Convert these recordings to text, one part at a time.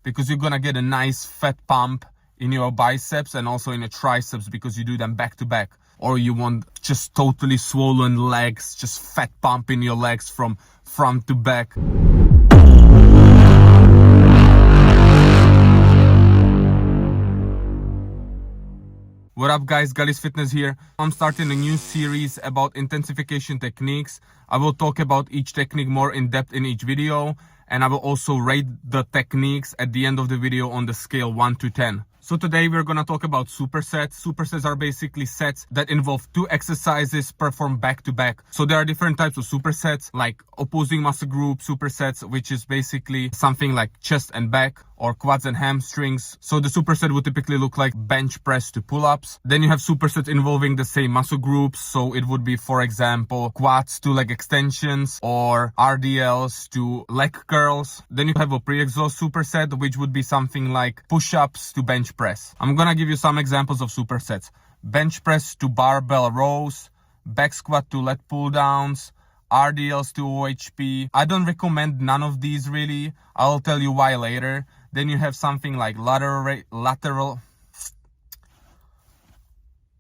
because you're gonna get a nice fat pump in your biceps and also in your triceps because you do them back to back. Or you want just totally swollen legs, just fat pump in your legs from front to back. What up guys, Galis Fitness here. I'm starting a new series about intensification techniques. I will talk about each technique more in depth in each video, and I will also rate the techniques at the end of the video on the scale 1 to 10. So today we're gonna talk about supersets. Supersets are basically sets that involve 2 exercises performed back to back. So there are different types of supersets, like opposing muscle group supersets, which is basically something like chest and back, or quads and hamstrings. So the superset would typically look like bench press to pull-ups. Then you have supersets involving the same muscle groups. So it would be, for example, quads to leg extensions or RDLs to leg curls. Then you have a pre-exhaust superset, which would be something like push-ups to bench press. I'm gonna give you some examples of supersets. Bench press to barbell rows, back squat to lat pull downs, RDLs to OHP. I don't recommend none of these really. I'll tell you why later. Then you have something like lateral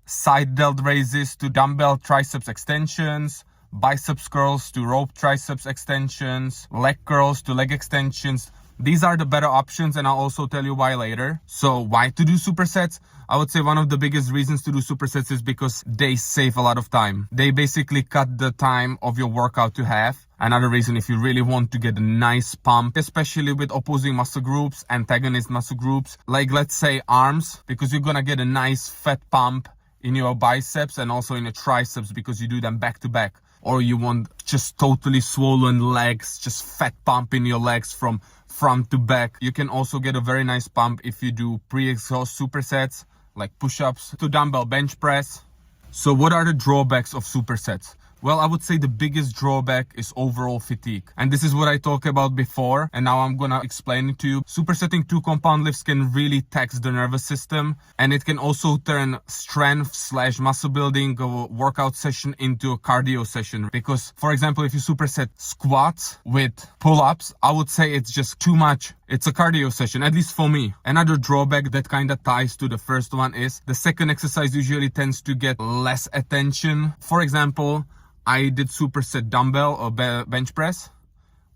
side delt raises to dumbbell triceps extensions, biceps curls to rope triceps extensions, leg curls to leg extensions. These are the better options, and I'll also tell you why later. So why to do supersets? I would say one of the biggest reasons to do supersets is because they save a lot of time. They basically cut the time of your workout to half. Another reason, if you really want to get a nice pump, especially with opposing muscle groups, antagonist muscle groups, like let's say arms, because you're gonna get a nice fat pump in your biceps and also in your triceps because you do them back to back. Or you want just totally swollen legs, just fat pump in your legs from front to back. You can also get a very nice pump if you do pre-exhaust supersets, like push-ups to dumbbell bench press. So what are the drawbacks of supersets? Well, I would say the biggest drawback is overall fatigue. And this is what I talked about before, and now I'm gonna explain it to you. Supersetting 2 compound lifts can really tax the nervous system, and it can also turn strength / muscle building workout session into a cardio session. Because, for example, if you superset squats with pull-ups, I would say it's just too much. It's a cardio session, at least for me. Another drawback that kind of ties to the first one is the second exercise usually tends to get less attention. For example, I did superset dumbbell or bench press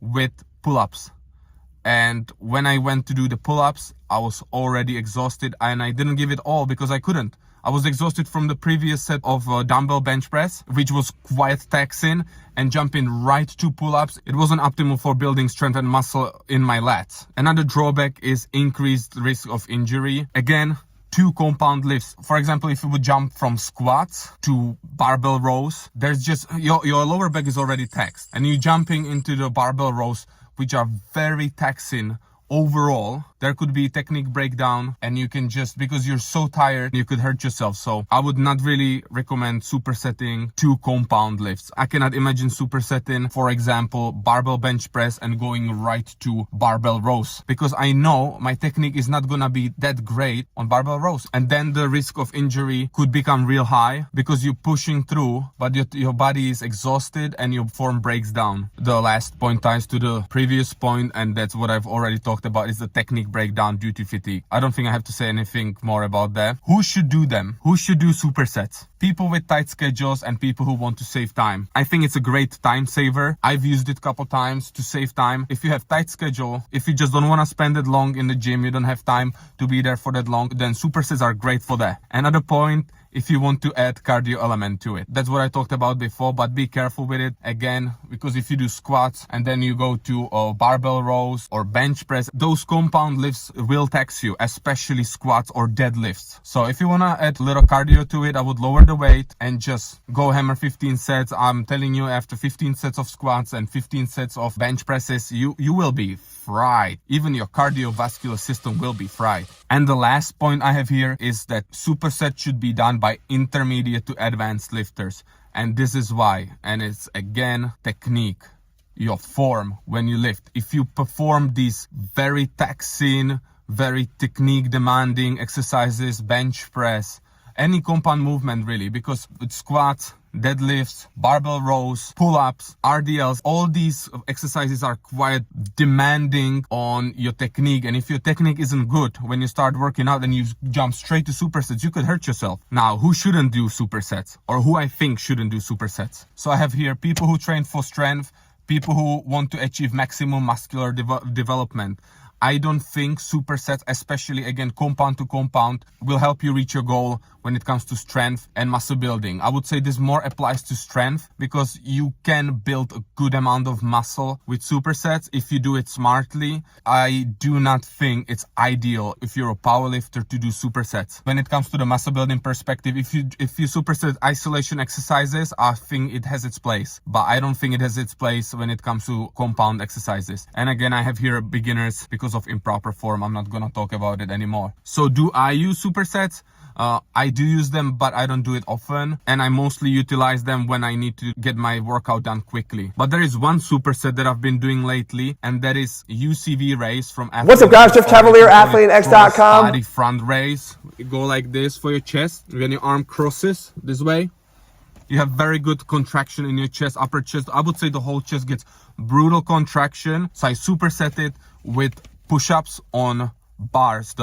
with pull-ups. And when I went to do the pull-ups, I was already exhausted, and I didn't give it all because I couldn't. I was exhausted from the previous set of dumbbell bench press, which was quite taxing, and jumping right to pull-ups, it wasn't optimal for building strength and muscle in my lats. Another drawback is increased risk of injury. Again, 2 compound lifts. For example, if you would jump from squats to barbell rows, there's just your lower back is already taxed, and you're jumping into the barbell rows, which are very taxing overall. There could be technique breakdown, and you can just, because you're so tired, you could hurt yourself. So I would not really recommend supersetting 2 compound lifts. I cannot imagine supersetting, for example, barbell bench press and going right to barbell rows, because I know my technique is not gonna be that great on barbell rows. And then the risk of injury could become real high because you're pushing through, but your body is exhausted and your form breaks down. The last point ties to the previous point, and that's what I've already talked about, is the technique breakdown due to fatigue. I don't think I have to say anything more about that. Who should do them? Who should do supersets? People with tight schedules and people who want to save time. I think it's a great time saver. I've used it a couple times to save time. If you have tight schedule, if you just don't want to spend it long in the gym, you don't have time to be there for that long, then supersets are great for that. Another point, if you want to add cardio element to it. That's what I talked about before, but be careful with it again, because if you do squats and then you go to barbell rows or bench press, those compound lifts will tax you, especially squats or deadlifts. So if you want to add a little cardio to it, I would lower the weight and just go hammer 15 sets. I'm telling you, after 15 sets of squats and 15 sets of bench presses, you will be fried. Even your cardiovascular system will be fried. And the last point I have here is that superset should be done by intermediate to advanced lifters. And this is why. And it's again technique, your form when you lift. If you perform these very taxing, very technique demanding exercises, bench press, any compound movement really, because with squats deadlifts, barbell rows, pull-ups, RDLs. All these exercises are quite demanding on your technique. And if your technique isn't good when you start working out and you jump straight to supersets, you could hurt yourself. Now, who shouldn't do supersets, or who I think shouldn't do supersets? So I have here people who train for strength, people who want to achieve maximum muscular development. I don't think supersets, especially again compound to compound, will help you reach your goal when it comes to strength and muscle building. I would say this more applies to strength because you can build a good amount of muscle with supersets if you do it smartly. I do not think it's ideal if you're a powerlifter to do supersets. When it comes to the muscle building perspective, if you superset isolation exercises, I think it has its place, but I don't think it has its place when it comes to compound exercises. And again, I have here beginners because of improper form. I'm not gonna talk about it anymore. So do I use supersets? I do use them, but I don't do it often, and I mostly utilize them when I need to get my workout done quickly. But there is one superset that I've been doing lately, and that is UCV raise from Athlete. What's up, guys? Jeff Cavalier, AthleanX.com. Body front raise. You go like this for your chest. When your arm crosses this way, you have very good contraction in your chest, upper chest. I would say the whole chest gets brutal contraction. So I superset it with push-ups on bars.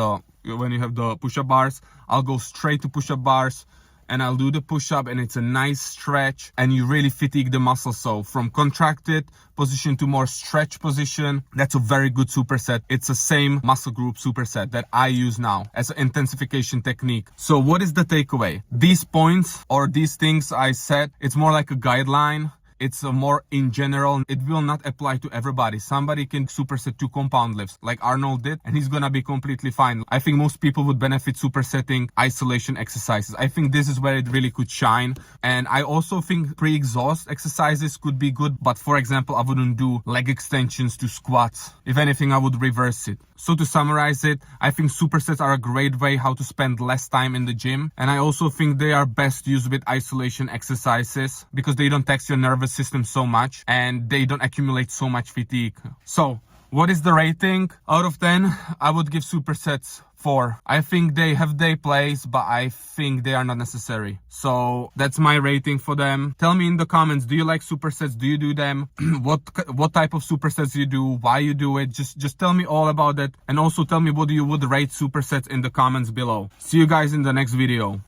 When you have the push-up bars, I'll go straight to push-up bars and I'll do the push-up, and it's a nice stretch and you really fatigue the muscle. So from contracted position to more stretch position, that's a very good superset. It's the same muscle group superset that I use now as an intensification technique. So what is the takeaway? These points or these things I said, it's more like a guideline. It's more in general. It will not apply to everybody. Somebody can superset 2 compound lifts like Arnold did, and he's gonna be completely fine. I think most people would benefit supersetting isolation exercises. I think this is where it really could shine. And I also think pre-exhaust exercises could be good. But for example, I wouldn't do leg extensions to squats. If anything, I would reverse it. So to summarize it, I think supersets are a great way how to spend less time in the gym. And I also think they are best used with isolation exercises because they don't tax your nervous system so much and they don't accumulate so much fatigue. So what is the rating? Out of 10, I would give supersets 4. I think they have their place, but I think they are not necessary. So that's my rating for them. Tell me in the comments, do you like supersets? Do you do them? What type of supersets you do? Why you do it? Just tell me all about it. And also tell me what you would rate supersets in the comments below. See you guys in the next video.